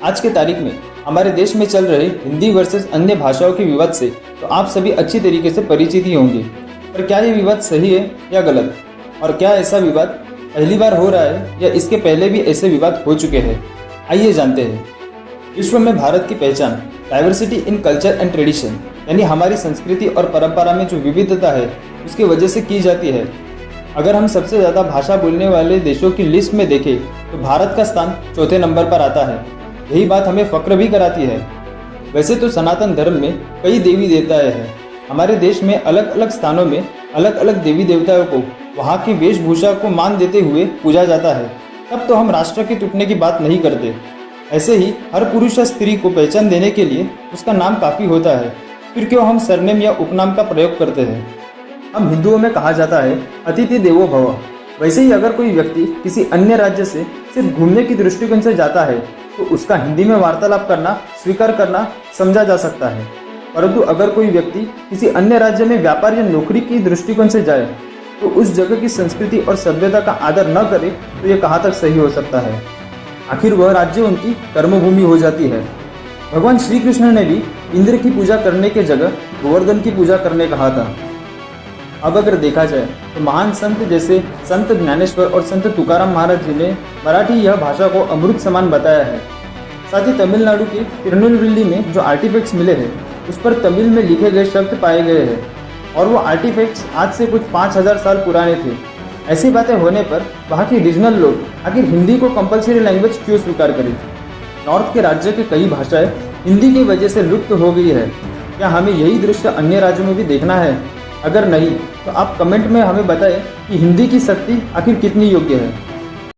आज के तारीख में हमारे देश में चल रहे हिंदी वर्सेस अन्य भाषाओं के विवाद से तो आप सभी अच्छी तरीके से परिचित ही होंगे। पर क्या ये विवाद सही है या गलत, और क्या ऐसा विवाद पहली बार हो रहा है या इसके पहले भी ऐसे विवाद हो चुके हैं? आइए जानते हैं। विश्व में भारत की पहचान diversity in culture and tradition, यानी हमारी संस्कृति और परंपरा में जो विविधता है उसकी वजह से की जाती है। अगर हम सबसे ज़्यादा भाषा बोलने वाले देशों की लिस्ट में देखें तो भारत का स्थान चौथे नंबर पर आता है। यही बात हमें फक्र भी कराती है। वैसे तो सनातन धर्म में कई देवी देवताएं हैं। हमारे देश में अलग अलग स्थानों में अलग अलग देवी देवताओं को वहाँ की वेशभूषा को मान देते हुए पूजा जाता है। तब तो हम राष्ट्र के टूटने की बात नहीं करते। ऐसे ही हर पुरुष या स्त्री को पहचान देने के लिए उसका नाम काफ़ी होता है, फिर क्यों हम सरनेम या उपनाम का प्रयोग करते हैं। हम हिंदुओं में कहा जाता है अतिथि देवो भव। वैसे ही अगर कोई व्यक्ति किसी अन्य राज्य से सिर्फ घूमने की दृष्टिकोण से जाता है तो उसका हिंदी में वार्तालाप करना स्वीकार करना समझा जा सकता है। परंतु अगर कोई व्यक्ति किसी अन्य राज्य में व्यापार या नौकरी की दृष्टिकोण से जाए तो उस जगह की संस्कृति और सभ्यता का आदर न करे तो ये कहाँ तक सही हो सकता है। आखिर वह राज्य उनकी कर्मभूमि हो जाती है। भगवान श्री कृष्ण ने भी इंद्र की पूजा करने के जगह गोवर्धन की पूजा करने कहा था। अब अगर देखा जाए तो महान संत जैसे संत ज्ञानेश्वर और संत तुकाराम महाराज जी ने मराठी यह भाषा को अमृत समान बताया है। साथ ही तमिलनाडु के तिरुनेलवेली में जो आर्टिफैक्ट्स मिले हैं उस पर तमिल में लिखे गए शब्द पाए गए हैं और वो आर्टिफैक्ट्स आज से कुछ 5000 साल पुराने थे। ऐसी बातें होने पर वहाँ के रीजनल लोग आखिर हिंदी को कंपलसरी लैंग्वेज क्यों स्वीकार करें। नॉर्थ के राज्य की कई भाषाएं हिंदी की वजह से लुप्त हो गई है। क्या हमें यही दृश्य अन्य राज्यों में भी देखना है? अगर नहीं तो आप कमेंट में हमें बताएं कि हिंदी की शक्ति आखिर कितनी योग्य है।